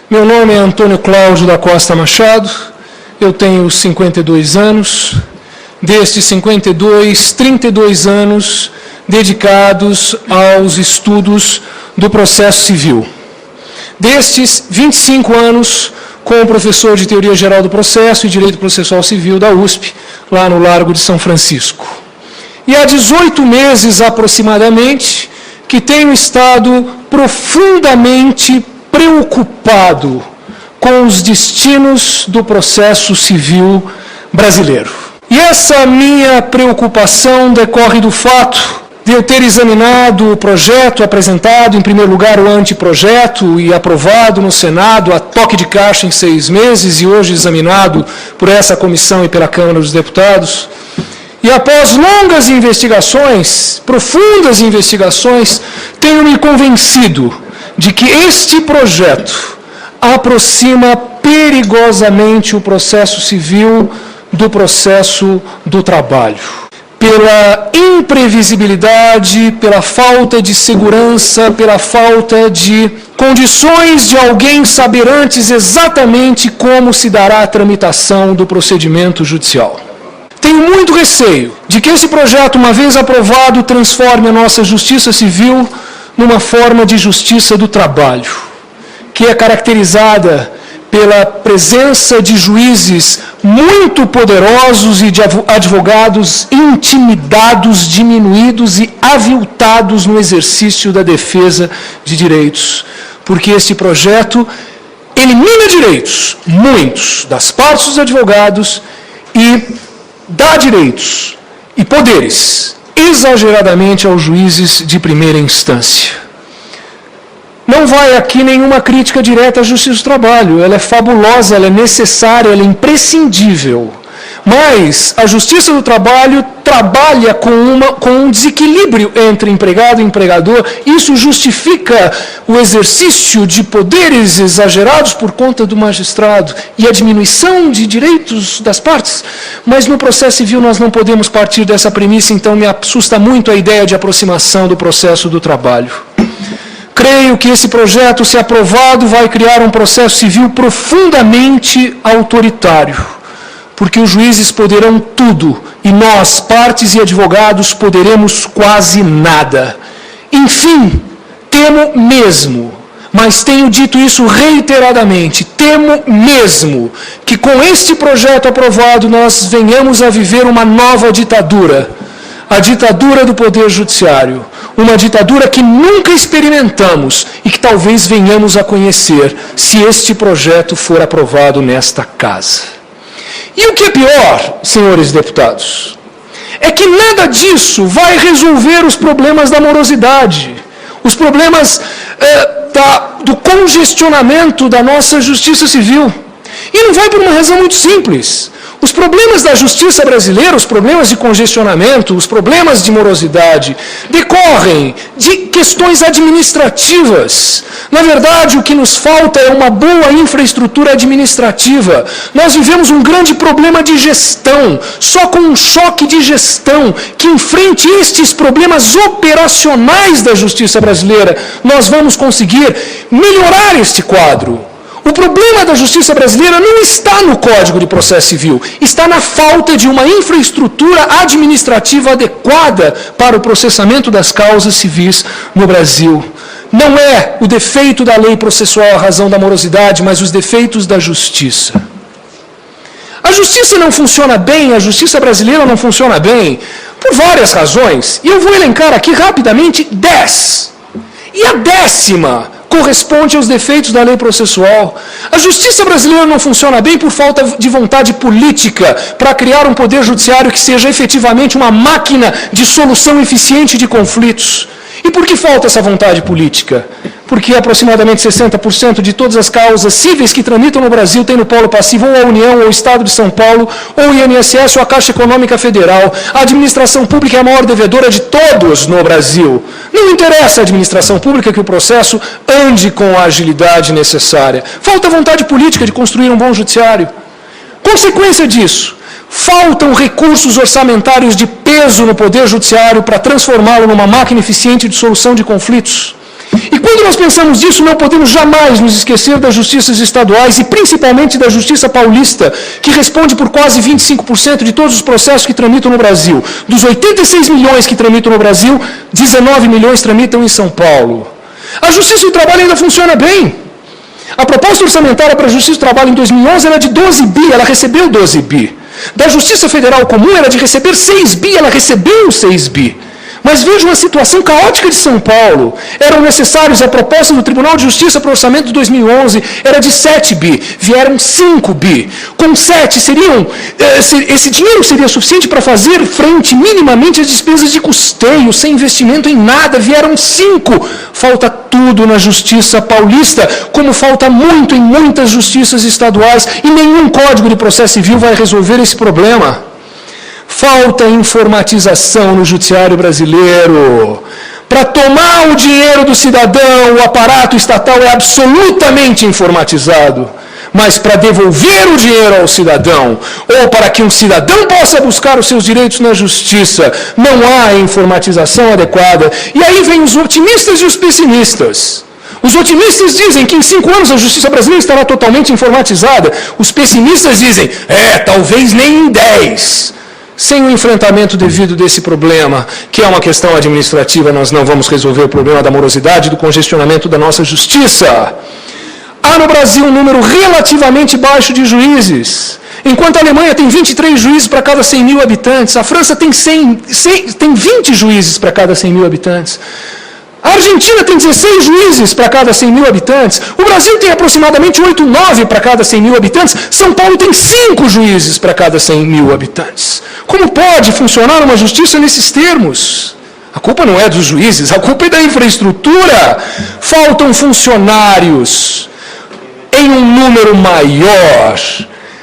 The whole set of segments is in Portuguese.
Meu nome é Antônio Cláudio da Costa Machado, eu tenho 52 anos, destes 52, 32 anos dedicados aos estudos do processo civil. Destes, 25 anos como professor de Teoria Geral do Processo e Direito Processual Civil da USP, lá no Largo de São Francisco. E há 18 meses aproximadamente que tenho estado profundamente preocupado com os destinos do processo civil brasileiro. E essa minha preocupação decorre do fato de eu ter examinado o projeto apresentado, em primeiro lugar o anteprojeto e aprovado no Senado a toque de caixa em 6 meses e hoje examinado por essa comissão e pela Câmara dos Deputados. E após longas investigações, profundas investigações, tenho me convencido de que este projeto aproxima perigosamente o processo civil do processo do trabalho. Pela imprevisibilidade, pela falta de segurança, pela falta de condições de alguém saber antes exatamente como se dará a tramitação do procedimento judicial. Tenho muito receio de que esse projeto, uma vez aprovado, transforme a nossa justiça civil numa forma de justiça do trabalho, que é caracterizada pela presença de juízes muito poderosos e de advogados intimidados, diminuídos e aviltados no exercício da defesa de direitos. Porque este projeto elimina direitos, muitos, das partes dos advogados e dá direitos e poderes exageradamente aos juízes de primeira instância. Não vai aqui nenhuma crítica direta à Justiça do Trabalho, ela é fabulosa, ela é necessária, ela é imprescindível. Mas a Justiça do Trabalho trabalha com um desequilíbrio entre empregado e empregador. Isso justifica o exercício de poderes exagerados por conta do magistrado e a diminuição de direitos das partes. Mas no processo civil nós não podemos partir dessa premissa, então me assusta muito a ideia de aproximação do processo do trabalho. Creio que esse projeto, se aprovado, vai criar um processo civil profundamente autoritário, porque os juízes poderão tudo e nós, partes e advogados, poderemos quase nada. Enfim, temo mesmo, mas tenho dito isso reiteradamente, temo mesmo que com este projeto aprovado nós venhamos a viver uma nova ditadura, a ditadura do Poder Judiciário, uma ditadura que nunca experimentamos e que talvez venhamos a conhecer se este projeto for aprovado nesta casa. E o que é pior, senhores deputados, é que nada disso vai resolver os problemas da morosidade, os problemas do congestionamento da nossa justiça civil. E não vai por uma razão muito simples. Os problemas da justiça brasileira, os problemas de congestionamento, os problemas de morosidade, decorrem de questões administrativas. Na verdade, o que nos falta é uma boa infraestrutura administrativa. Nós vivemos um grande problema de gestão. Só com um choque de gestão que enfrente estes problemas operacionais da justiça brasileira, nós vamos conseguir melhorar este quadro. O problema da justiça brasileira não está no Código de Processo Civil, está na falta de uma infraestrutura administrativa adequada para o processamento das causas civis no Brasil. Não é o defeito da lei processual a razão da morosidade, mas os defeitos da justiça. A justiça não funciona bem, a justiça brasileira não funciona bem, por várias razões, e eu vou elencar aqui rapidamente 10. E a 10ª corresponde aos defeitos da lei processual. A justiça brasileira não funciona bem por falta de vontade política para criar um poder judiciário que seja efetivamente uma máquina de solução eficiente de conflitos. E por que falta essa vontade política? Porque aproximadamente 60% de todas as causas cíveis que tramitam no Brasil tem no polo passivo ou a União, ou o Estado de São Paulo, ou o INSS, ou a Caixa Econômica Federal. A administração pública é a maior devedora de todos no Brasil. Não interessa à administração pública que o processo ande com a agilidade necessária. Falta vontade política de construir um bom judiciário. Consequência disso, faltam recursos orçamentários de peso no Poder Judiciário para transformá-lo numa máquina eficiente de solução de conflitos. E quando nós pensamos nisso, não podemos jamais nos esquecer das justiças estaduais e principalmente da Justiça Paulista, que responde por quase 25% de todos os processos que tramitam no Brasil. Dos 86 milhões que tramitam no Brasil, 19 milhões tramitam em São Paulo. A Justiça do Trabalho ainda funciona bem. A proposta orçamentária para a Justiça do Trabalho em 2011 era de 12 bi, ela recebeu 12 bi. Da Justiça Federal Comum era de receber 6 bi, ela recebeu 6 bi. Mas vejam a situação caótica de São Paulo. Eram necessários, a proposta do Tribunal de Justiça para o orçamento de 2011 era de 7 bi, vieram 5 bi. Com 7, esse dinheiro seria suficiente para fazer frente minimamente às despesas de custeio, sem investimento em nada, vieram 5. Falta tudo na Justiça Paulista, como falta muito em muitas justiças estaduais, e nenhum Código de Processo Civil vai resolver esse problema. Falta informatização no judiciário brasileiro. Para tomar o dinheiro do cidadão, o aparato estatal é absolutamente informatizado. Mas para devolver o dinheiro ao cidadão, ou para que um cidadão possa buscar os seus direitos na justiça, não há informatização adequada. E aí vem os otimistas e os pessimistas. Os otimistas dizem que em 5 anos a justiça brasileira estará totalmente informatizada. Os pessimistas dizem, talvez nem em 10. Sem o enfrentamento devido desse problema, que é uma questão administrativa, nós não vamos resolver o problema da morosidade e do congestionamento da nossa justiça. Há no Brasil um número relativamente baixo de juízes. Enquanto a Alemanha tem 23 juízes para cada 100 mil habitantes, a França tem 20 juízes para cada 100 mil habitantes. A Argentina tem 16 juízes para cada 100 mil habitantes. O Brasil tem aproximadamente 8, 9 para cada 100 mil habitantes. São Paulo tem 5 juízes para cada 100 mil habitantes. Como pode funcionar uma justiça nesses termos? A culpa não é dos juízes, a culpa é da infraestrutura. Faltam funcionários em um número maior.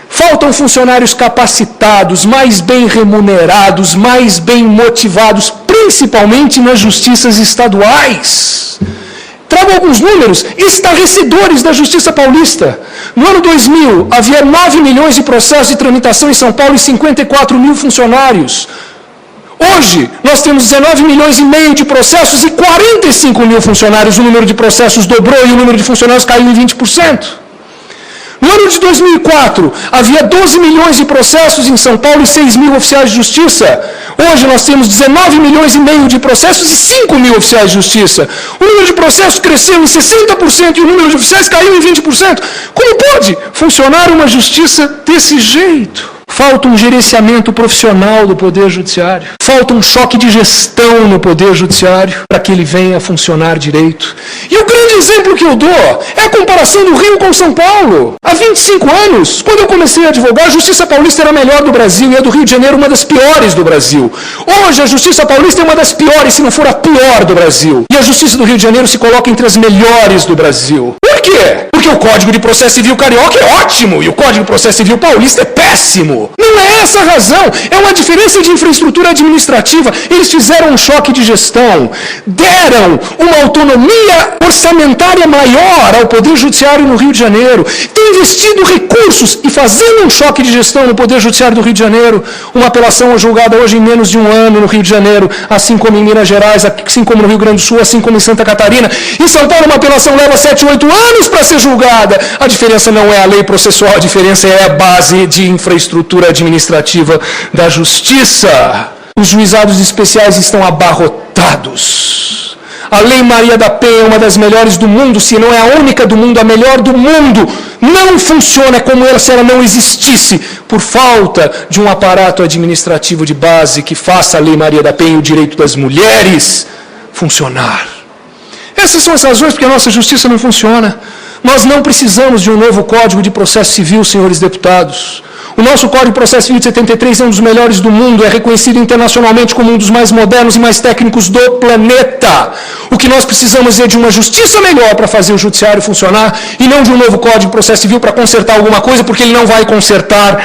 Faltam funcionários capacitados, mais bem remunerados, mais bem motivados, principalmente nas justiças estaduais. Trago alguns números estarrecedores da Justiça Paulista. No ano 2000, havia 9 milhões de processos de tramitação em São Paulo e 54 mil funcionários. Hoje, nós temos 19 milhões e meio de processos e 45 mil funcionários. O número de processos dobrou e o número de funcionários caiu em 20%. No ano de 2004, havia 12 milhões de processos em São Paulo e 6 mil oficiais de justiça. Hoje nós temos 19 milhões e meio de processos e 5 mil oficiais de justiça. O número de processos cresceu em 60% e o número de oficiais caiu em 20%. Como pode funcionar uma justiça desse jeito? Falta um gerenciamento profissional do Poder Judiciário. Falta um choque de gestão no Poder Judiciário para que ele venha a funcionar direito. E o grande exemplo que eu dou é a comparação do Rio com São Paulo. Há 25 anos, quando eu comecei a advogar, a Justiça Paulista era a melhor do Brasil e a do Rio de Janeiro uma das piores do Brasil. Hoje, a Justiça Paulista é uma das piores, se não for a pior do Brasil. E a Justiça do Rio de Janeiro se coloca entre as melhores do Brasil. Por quê? Porque o Código de Processo Civil Carioca é ótimo e o Código de Processo Civil Paulista é péssimo. Não é essa a razão, é uma diferença de infraestrutura administrativa. Eles fizeram um choque de gestão, deram uma autonomia orçamentária maior ao Poder Judiciário no Rio de Janeiro, têm investido recursos e fazendo um choque de gestão no Poder Judiciário do Rio de Janeiro. Uma apelação julgada hoje em menos de um ano no Rio de Janeiro, assim como em Minas Gerais, assim como no Rio Grande do Sul, assim como em Santa Catarina. Em São Paulo, uma apelação leva 7, 8 anos para ser julgada. A diferença não é a lei processual, a diferença é a base de infraestrutura administrativa da justiça. Os juizados especiais estão abarrotados. A Lei Maria da Penha é uma das melhores do mundo, se não é a única do mundo, a melhor do mundo. Não funciona como se ela não existisse, por falta de um aparato administrativo de base que faça a Lei Maria da Penha e o direito das mulheres funcionar. Essas são as razões porque a nossa justiça não funciona. Nós não precisamos de um novo Código de Processo Civil, senhores deputados. O nosso Código de Processo Civil de 73 é um dos melhores do mundo, é reconhecido internacionalmente como um dos mais modernos e mais técnicos do planeta. O que nós precisamos é de uma justiça melhor para fazer o judiciário funcionar e não de um novo Código de Processo Civil para consertar alguma coisa, porque ele não vai consertar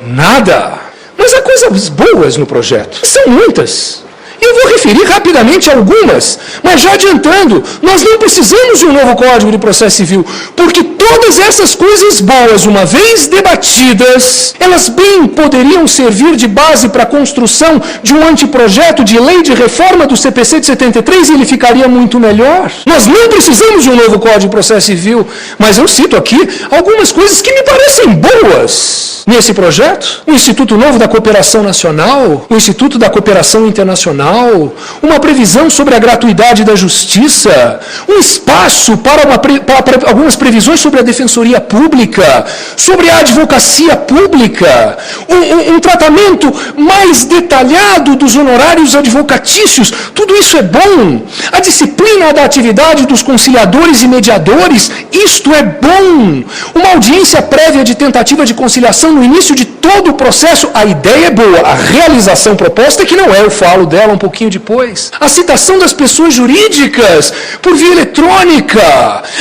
nada. Mas há coisas boas no projeto, são muitas. Eu vou referir rapidamente algumas, mas já adiantando, nós não precisamos de um novo Código de Processo Civil, porque todas essas coisas boas, uma vez debatidas, elas bem poderiam servir de base para a construção de um anteprojeto de lei de reforma do CPC de 73 e ele ficaria muito melhor. Nós não precisamos de um novo Código de Processo Civil, mas eu cito aqui algumas coisas que me parecem boas nesse projeto. O Instituto Novo da Cooperação Nacional, o Instituto da Cooperação Internacional, uma previsão sobre a gratuidade da justiça, um espaço para algumas previsões sobre a defensoria pública, sobre a advocacia pública, um tratamento mais detalhado dos honorários advocatícios, tudo isso é bom. A disciplina da atividade dos conciliadores e mediadores, isto é bom. Uma audiência prévia de tentativa de conciliação no início de todo o processo, a ideia é boa, a realização proposta é que não é, eu falo dela um pouquinho depois. A citação das pessoas jurídicas por via eletrônica,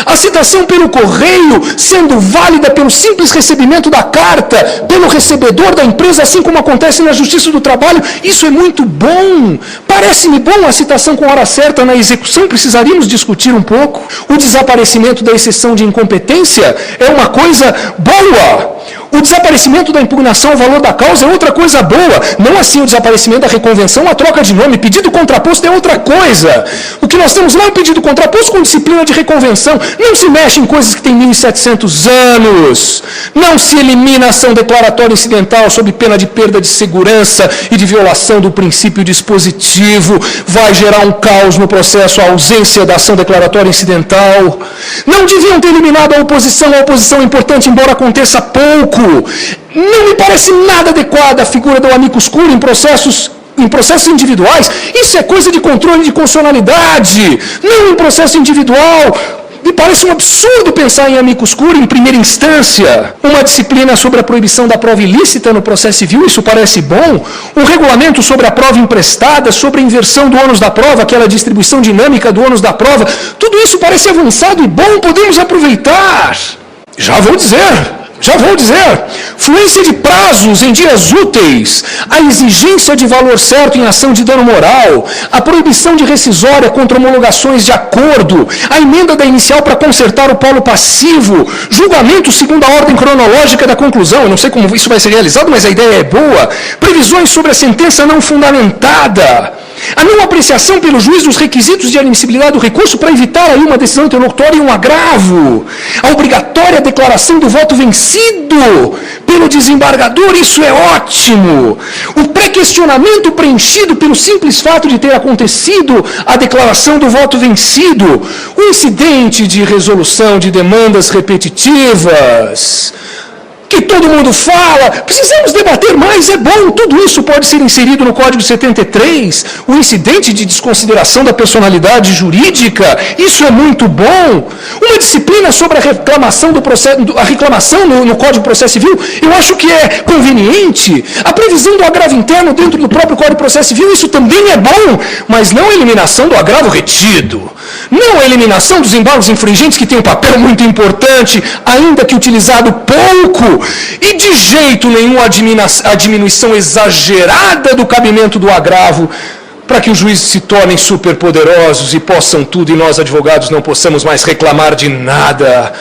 a citação pelo correio, sendo válida pelo simples recebimento da carta, pelo recebedor da empresa, assim como acontece na Justiça do Trabalho, isso é muito bom. Parece-me bom a citação com hora certa na execução, precisaríamos discutir um pouco. O desaparecimento da exceção de incompetência é uma coisa boa. O desaparecimento da impugnação ao valor da causa é outra coisa boa. Não assim o desaparecimento da reconvenção, a troca de nome. Pedido contraposto é outra coisa. O que nós temos lá é um pedido contraposto com disciplina de reconvenção. Não se mexe em coisas que têm 1.700 anos. Não se elimina a ação declaratória incidental sob pena de perda de segurança e de violação do princípio dispositivo. Vai gerar um caos no processo a ausência da ação declaratória incidental. Não deviam ter eliminado a oposição é importante, embora aconteça pouco. Não me parece nada adequada a figura do amicus curiae em processos individuais. Isso é coisa de controle de constitucionalidade, não em processo individual. Me parece um absurdo pensar em amicus curiae em primeira instância. Uma disciplina sobre a proibição da prova ilícita no processo civil, isso parece bom. Um regulamento sobre a prova emprestada, sobre a inversão do ônus da prova, aquela distribuição dinâmica do ônus da prova. Tudo isso parece avançado e bom, podemos aproveitar. Já vou dizer, fluência de prazos em dias úteis, a exigência de valor certo em ação de dano moral, a proibição de rescisória contra homologações de acordo, a emenda da inicial para consertar o polo passivo, julgamento segundo a ordem cronológica da conclusão, eu não sei como isso vai ser realizado, mas a ideia é boa, previsões sobre a sentença não fundamentada, a não apreciação pelo juiz dos requisitos de admissibilidade do recurso para evitar aí uma decisão interlocutória e um agravo. A obrigatória declaração do voto vencido pelo desembargador, isso é ótimo. O pré-questionamento preenchido pelo simples fato de ter acontecido a declaração do voto vencido. O incidente de resolução de demandas repetitivas, que todo mundo fala, precisamos debater mais, é bom, tudo isso pode ser inserido no Código 73, o incidente de desconsideração da personalidade jurídica, isso é muito bom. Uma disciplina sobre a reclamação no Código de Processo Civil, eu acho que é conveniente. A previsão do agravo interno dentro do próprio Código de Processo Civil, isso também é bom, mas não a eliminação do agravo retido. Não a eliminação dos embargos infringentes, que tem um papel muito importante, ainda que utilizado pouco, e de jeito nenhum a diminuição exagerada do cabimento do agravo, para que os juízes se tornem superpoderosos e possam tudo, e nós, advogados, não possamos mais reclamar de nada.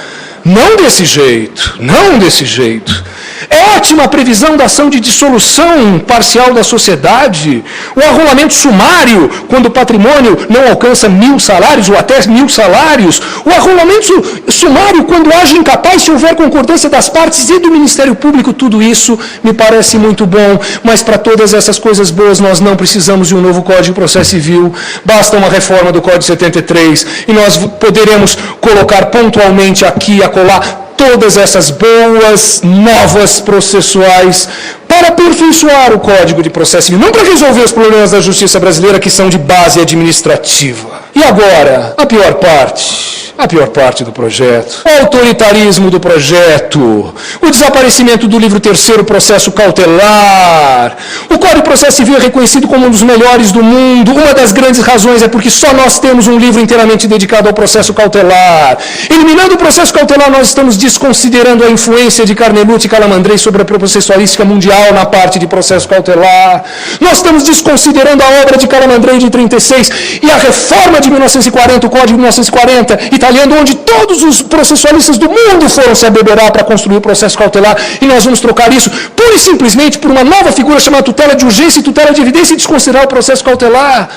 Não desse jeito, não desse jeito. É ótima a previsão da ação de dissolução parcial da sociedade, o arrolamento sumário, quando o patrimônio não alcança 1.000 salários ou até 1.000 salários, o arrolamento sumário quando haja incapaz, se houver concordância das partes e do Ministério Público, tudo isso me parece muito bom, mas para todas essas coisas boas nós não precisamos de um novo Código de Processo Civil, basta uma reforma do Código 73 e nós poderemos colocar pontualmente aqui e acolá todas essas boas, novas processuais para aperfeiçoar o Código de Processo Civil, não para resolver os problemas da justiça brasileira que são de base administrativa. E agora, a pior parte do projeto, o autoritarismo do projeto, o desaparecimento do livro terceiro, processo cautelar. O Código de Processo Civil é reconhecido como um dos melhores do mundo. Uma das grandes razões é porque só nós temos um livro inteiramente dedicado ao processo cautelar. Eliminando o processo cautelar, nós estamos desconsiderando a influência de Carnelutti e Calamandrei sobre a processualística mundial na parte de processo cautelar. Nós estamos desconsiderando a obra de Calamandrei de 36 e a reforma de 1940, o Código de 1940, italiano, onde todos os processualistas do mundo foram se abeberar para construir o processo cautelar, e nós vamos trocar isso pura e simplesmente por uma nova figura chamada tutela de urgência e tutela de evidência e desconsiderar o processo cautelar.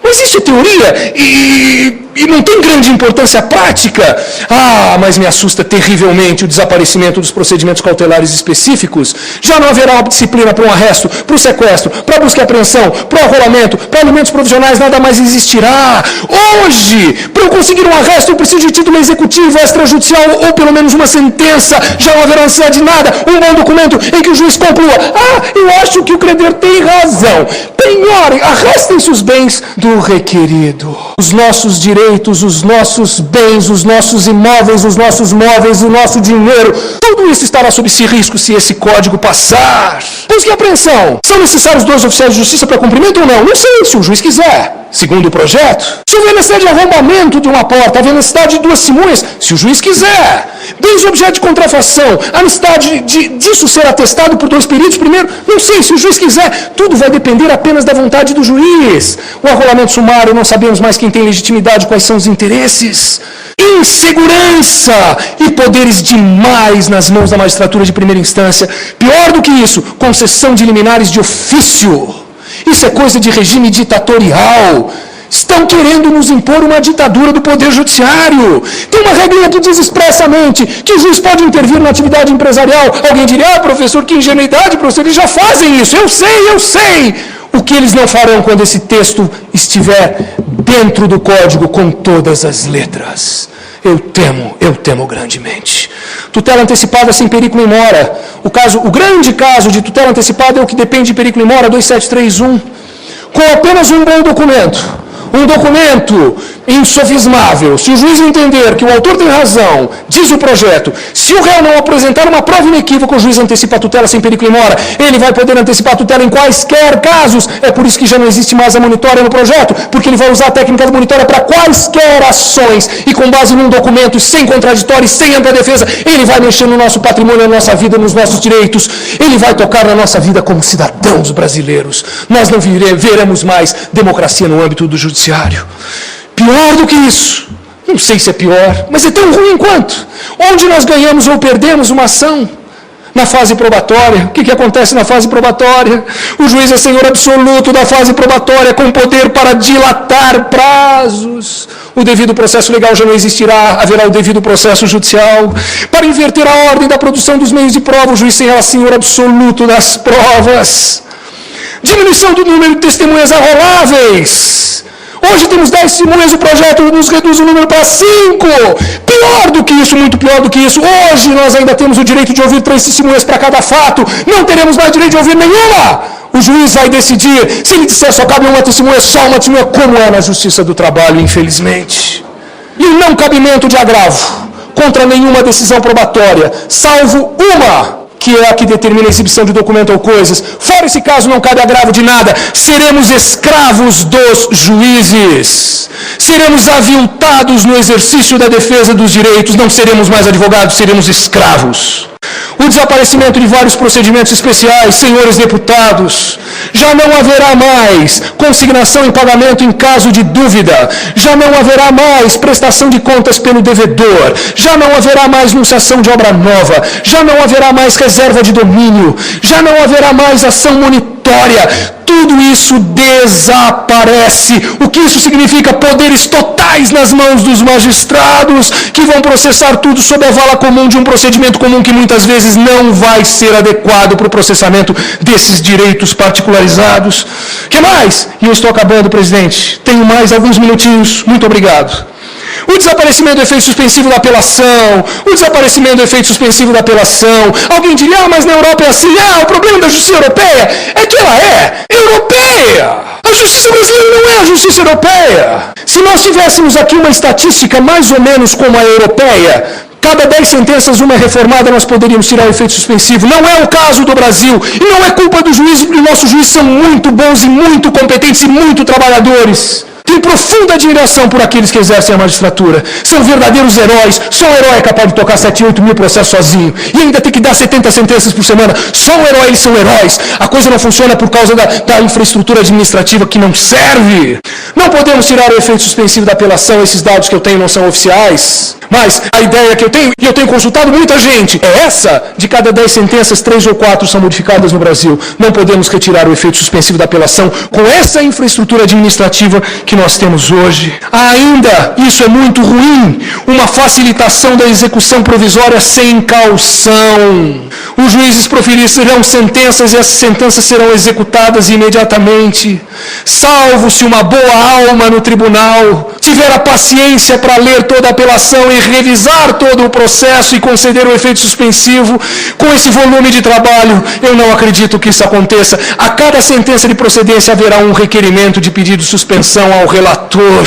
Mas isso é teoria e não tem grande importância prática. Mas me assusta terrivelmente o desaparecimento dos procedimentos cautelares específicos. Já não haverá uma disciplina para um arresto, para o sequestro, para a busca e apreensão, para o arrolamento, para alimentos provisionais, nada mais existirá. Hoje, para eu conseguir um arresto, eu preciso de título executivo, extrajudicial ou pelo menos uma sentença. Já não haverá necessidade de nada, um bom documento em que o juiz conclua: eu acho que o credor tem razão. Penhorem, arrestem-se os bens do requerido. Os nossos direitos, os nossos bens, os nossos imóveis, os nossos móveis, o nosso dinheiro, tudo isso estará sob esse risco se esse código passar. Busca e apreensão. São necessários 2 oficiais de justiça para cumprimento ou não? Não sei, se o juiz quiser. Segundo o projeto, se houver necessidade de arrombamento de uma porta, haver necessidade de 2 testemunhas, se o juiz quiser. Bens objeto de contrafação, a necessidade disso ser atestado por 2 peritos primeiro, não sei, se o juiz quiser. Tudo vai depender apenas da vontade do juiz. O arrolamento sumário, não sabemos mais quem tem legitimidade, quais são os interesses. Insegurança e poderes demais nas mãos da magistratura de primeira instância. Pior do que isso, concessão de liminares de ofício. Isso é coisa de regime ditatorial. Estão querendo nos impor uma ditadura do Poder Judiciário. Tem uma regrinha que diz expressamente que o juiz pode intervir na atividade empresarial. Alguém diria: professor, que ingenuidade, professor, eles já fazem isso. Eu sei. O que eles não farão quando esse texto estiver dentro do código com todas as letras? Eu temo grandemente. Tutela antecipada sem perículo in mora. O grande caso de tutela antecipada é o que depende de perículo in mora, 2731. Com apenas um bom documento, um documento insofismável, se o juiz entender que o autor tem razão, diz o projeto, se o réu não apresentar uma prova inequívoca, o juiz antecipa a tutela sem perículo in mora, ele vai poder antecipar a tutela em quaisquer casos. É por isso que já não existe mais a monitória no projeto, porque ele vai usar a técnica da monitória para quaisquer ações, e com base num documento, sem contraditório, sem ampla defesa, ele vai mexer no nosso patrimônio, na nossa vida, nos nossos direitos, ele vai tocar na nossa vida como cidadãos brasileiros. Nós não veremos mais democracia no âmbito do judiciário. Pior do que isso, não sei se é pior, mas é tão ruim quanto. Onde nós ganhamos ou perdemos uma ação? Na fase probatória. O que acontece na fase probatória? O juiz é senhor absoluto da fase probatória, com poder para dilatar prazos. O devido processo legal já não existirá, haverá o devido processo judicial. Para inverter a ordem da produção dos meios de prova, o juiz será senhor absoluto das provas. Diminuição do número de testemunhas arroláveis. Hoje temos 10 testemunhas, o projeto nos reduz o número para 5. Pior do que isso, muito pior do que isso. Hoje nós ainda temos o direito de ouvir 3 testemunhas para cada fato. Não teremos mais direito de ouvir nenhuma. O juiz vai decidir. Se ele disser só cabe uma testemunha, como é na Justiça do Trabalho, infelizmente. E o não cabimento de agravo contra nenhuma decisão probatória, salvo uma, que é a que determina a exibição de documento ou coisas. Fora esse caso, não cabe agravo de nada. Seremos escravos dos juízes. Seremos aviltados no exercício da defesa dos direitos. Não seremos mais advogados, seremos escravos. O desaparecimento de vários procedimentos especiais, senhores deputados. Já não haverá mais consignação em pagamento em caso de dúvida. Já não haverá mais prestação de contas pelo devedor. Já não haverá mais enunciação de obra nova. Já não haverá mais reserva de domínio. Já não haverá mais ação monitória. Tudo isso desaparece. O que isso significa? Poderes totais nas mãos dos magistrados, que vão processar tudo sob a vala comum de um procedimento comum que muitas vezes não vai ser adequado para o processamento desses direitos particularizados. O que mais? E eu estou acabando, presidente. Tenho mais alguns minutinhos. Muito obrigado. O desaparecimento do efeito suspensivo da apelação, o desaparecimento do efeito suspensivo da apelação. Alguém diria, mas na Europa é assim. O problema da justiça europeia é que ela é europeia. A justiça brasileira não é a justiça europeia. Se nós tivéssemos aqui uma estatística mais ou menos como a europeia, cada 10 sentenças, uma é reformada, nós poderíamos tirar o efeito suspensivo. Não é o caso do Brasil. E não é culpa do juiz, porque nossos juízes são muito bons e muito competentes e muito trabalhadores. Tenho profunda admiração por aqueles que exercem a magistratura. São verdadeiros heróis. Só um herói é capaz de tocar 7, 8 mil processos sozinho. E ainda tem que dar 70 sentenças por semana. Só um herói, eles são heróis. A coisa não funciona por causa da infraestrutura administrativa que não serve. Não podemos tirar o efeito suspensivo da apelação. Esses dados que eu tenho não são oficiais. Mas a ideia que eu tenho, e eu tenho consultado muita gente, é essa: de cada 10 sentenças, 3 ou 4 são modificadas no Brasil. Não podemos retirar o efeito suspensivo da apelação com essa infraestrutura administrativa que nós temos hoje. Ainda, isso é muito ruim, uma facilitação da execução provisória sem caução. Os juízes proferirão sentenças e essas sentenças serão executadas imediatamente, salvo se uma boa alma no tribunal tiver a paciência para ler toda a apelação e revisar todo o processo e conceder o efeito suspensivo. Com esse volume de trabalho, eu não acredito que isso aconteça. A cada sentença de procedência haverá um requerimento de pedido de suspensão ao relator.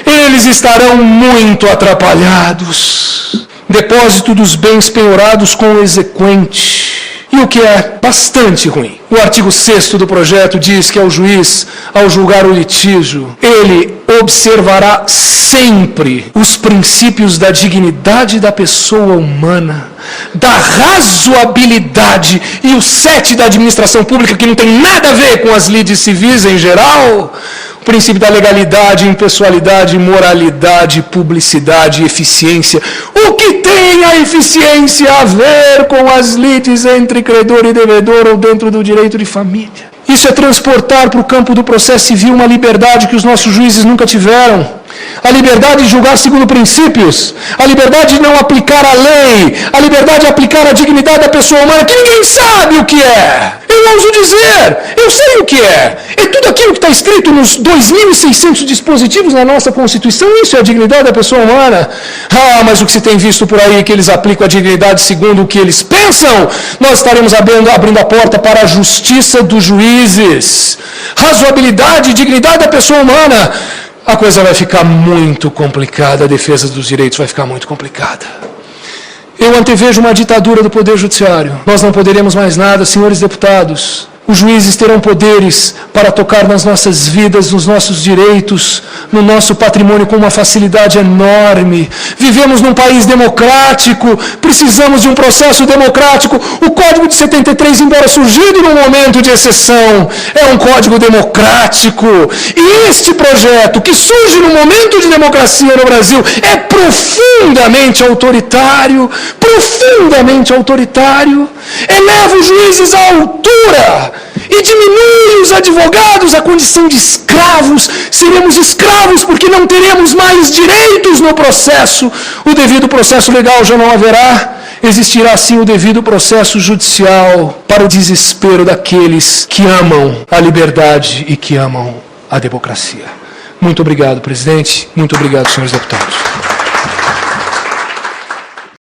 Eles estarão muito atrapalhados. Depósito dos bens penhorados com o exequente. E o que é bastante ruim. O artigo 6º do projeto diz que ao juiz, ao julgar o litígio, ele observará sempre os princípios da dignidade da pessoa humana, da razoabilidade e o 7 da administração pública, que não tem nada a ver com as lides civis em geral. O princípio da legalidade, impessoalidade, moralidade, publicidade e eficiência. O que tem a eficiência a ver com as lides entre credor e devedor ou dentro do direito de família? Isso é transportar para o campo do processo civil uma liberdade que os nossos juízes nunca tiveram. A liberdade de julgar segundo princípios, a liberdade de não aplicar a lei, a liberdade de aplicar a dignidade da pessoa humana, que ninguém sabe o que é. Eu ouso dizer, eu sei o que é. É tudo aquilo que está escrito nos 2.600 dispositivos na nossa Constituição. Isso é a dignidade da pessoa humana. Mas o que se tem visto por aí é que eles aplicam a dignidade segundo o que eles pensam. Nós estaremos abrindo a porta para a justiça dos juízes. Razoabilidade e dignidade da pessoa humana. A coisa vai ficar muito complicada, a defesa dos direitos vai ficar muito complicada. Eu antevejo uma ditadura do Poder Judiciário. Nós não poderemos mais nada, senhores deputados. Os juízes terão poderes para tocar nas nossas vidas, nos nossos direitos, no nosso patrimônio com uma facilidade enorme. Vivemos num país democrático, precisamos de um processo democrático. O Código de 73, embora surgido num momento de exceção, é um código democrático. E este projeto, que surge num momento de democracia no Brasil, é profundamente autoritário, eleva os juízes à altura e diminui os advogados à condição de escravos. Seremos escravos porque não teremos mais direitos no processo. O devido processo legal já não haverá. Existirá sim o devido processo judicial para o desespero daqueles que amam a liberdade e que amam a democracia. Muito obrigado, presidente. Muito obrigado, senhores deputados.